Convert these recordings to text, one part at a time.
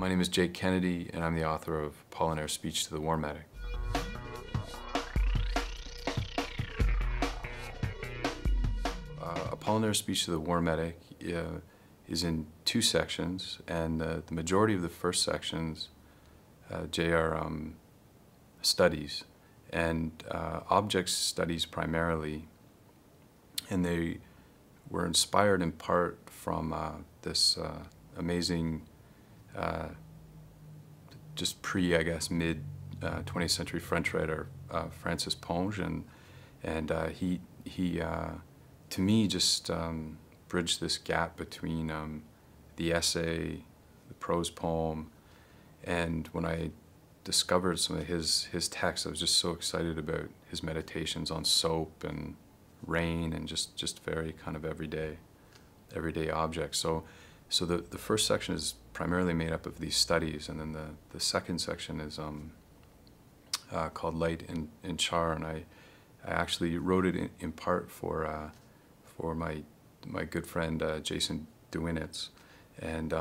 My name is Jake Kennedy, and I'm the author of Apollinaire Speech to the War Medic. Apollinaire Speech to the War Medic is in two sections, and the majority of the first sections, JR studies, and object studies primarily, and they were inspired in part from this amazing, just I guess, mid 20th century French writer, Francis Ponge, and he to me just bridged this gap between the essay, the prose poem, and when I discovered some of his texts, I was just so excited about his meditations on soap and rain and just very kind of everyday objects. So the first section is primarily made up of these studies, and then the second section is called Light in Char, and I actually wrote it in part for my good friend Jason DeWinitz, and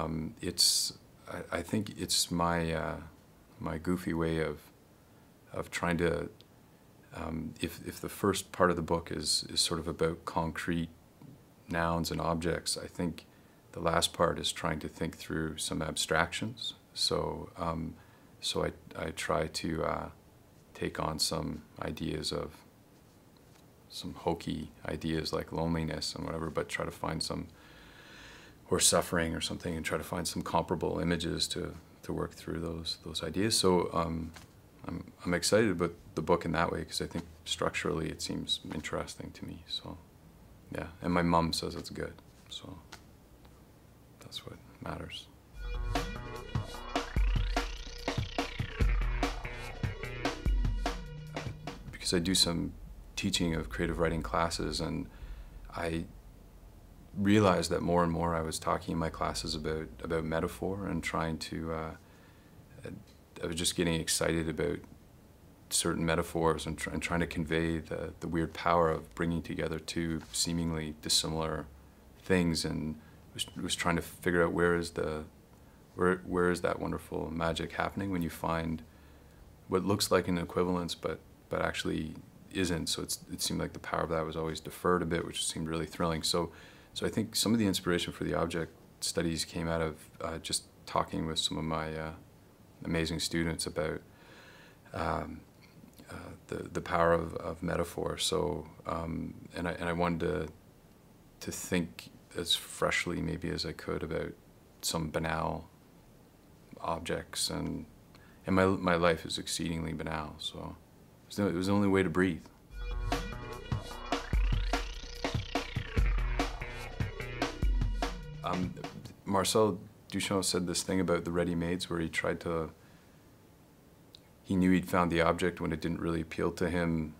I think it's my goofy way of trying to, if the first part of the book is sort of about concrete nouns and objects, I think the last part is trying to think through some abstractions. So I try to take on some ideas of some hokey ideas like loneliness and whatever, but try to find some, or suffering or something, and try to find some comparable images to work through those ideas. So I'm excited about the book in that way, because I think structurally it seems interesting to me. So yeah, and my mom says it's good, so that's what matters. Because I do some teaching of creative writing classes, and I realized that more and more I was talking in my classes about metaphor and trying to, I was just getting excited about certain metaphors and trying to convey the weird power of bringing together two seemingly dissimilar things, and was trying to figure out where is that wonderful magic happening when you find what looks like an equivalence but actually isn't. So it seemed like the power of that was always deferred a bit, which seemed really thrilling. So I think some of the inspiration for the object studies came out of just talking with some of my amazing students about the power of metaphor. So and I wanted to think as freshly maybe as I could about some banal objects, and my life is exceedingly banal. So it was the only way to breathe. Marcel Duchamp said this thing about the ready-mades, where he knew he'd found the object when it didn't really appeal to him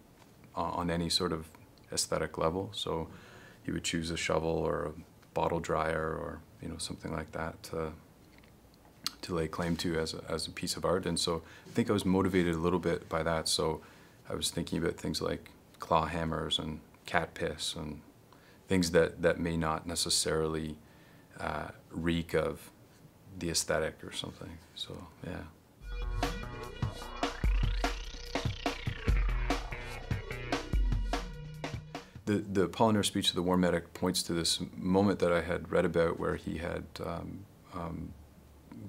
on any sort of aesthetic level. So he would choose a shovel or a bottle dryer or something like that to lay claim to as a piece of art. And so I think I was motivated a little bit by that. So I was thinking about things like claw hammers and cat piss and things that may not necessarily reek of the aesthetic or something. So yeah. The Apollinare Speech to the War Medic points to this moment that I had read about, where he had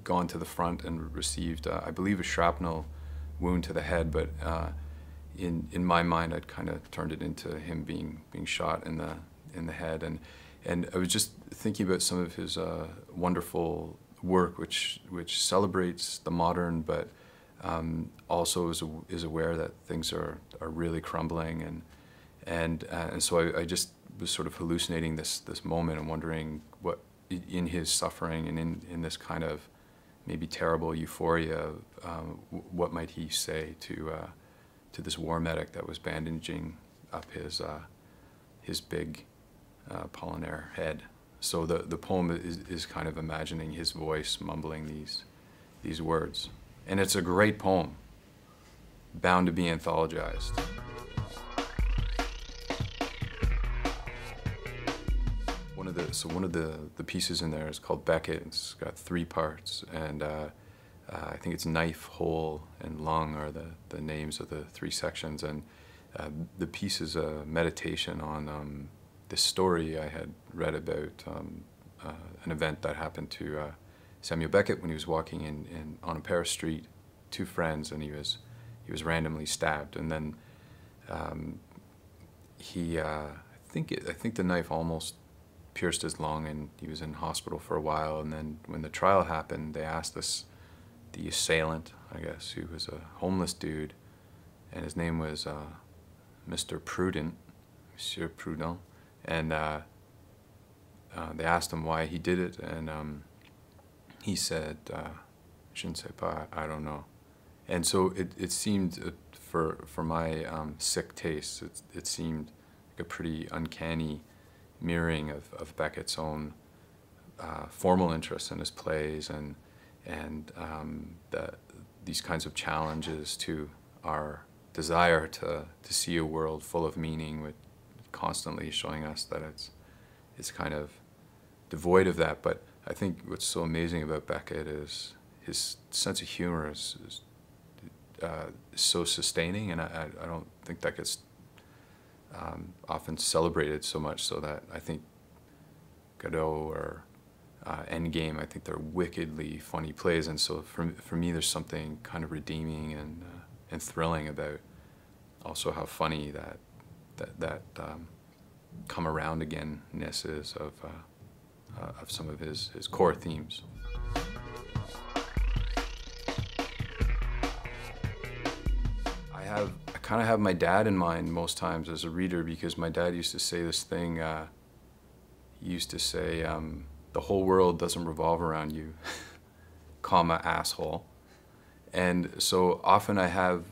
gone to the front and received, I believe, a shrapnel wound to the head, but in my mind I'd kind of turned it into him being shot in the head, and I was just thinking about some of his wonderful work, which celebrates the modern, but also is aware that things are really crumbling, and so I just was sort of hallucinating this moment and wondering what, in his suffering and in this kind of maybe terrible euphoria, what might he say to this war medic that was bandaging up his big Apollinaire head. So the poem is kind of imagining his voice mumbling these words, and it's a great poem, bound to be anthologized. One of the pieces in there is called Beckett. It's got 3 parts, and I think it's knife, hole, and lung are the names of the three sections. And the piece is a meditation on this story I had read about an event that happened to Samuel Beckett when he was walking on a Paris street, two friends, and he was randomly stabbed. And then I think the knife almost pierced his lung, and he was in hospital for a while. And then when the trial happened, they asked the assailant, I guess, who was a homeless dude, and his name was Mr. Prudent, Monsieur Prudent, and they asked him why he did it, and he said, "Je ne sais pas, I don't know." And so it seemed, for my sick taste, it seemed like a pretty uncanny mirroring of Beckett's own formal interest in his plays and these kinds of challenges to our desire to see a world full of meaning, with constantly showing us that it's kind of devoid of that. But I think what's so amazing about Beckett is his sense of humor is so sustaining, and I don't think that gets often celebrated so much, so that I think Godot or Endgame, I think they're wickedly funny plays, and so for me there's something kind of redeeming and thrilling about also how funny that come around again-ness is of some of his core themes. I kind of have my dad in mind most times as a reader, because my dad used to say this thing, he used to say, the whole world doesn't revolve around you, comma, asshole. And so often I have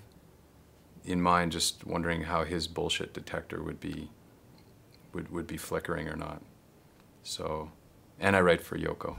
in mind just wondering how his bullshit detector would be flickering or not. So, and I write for Yoko.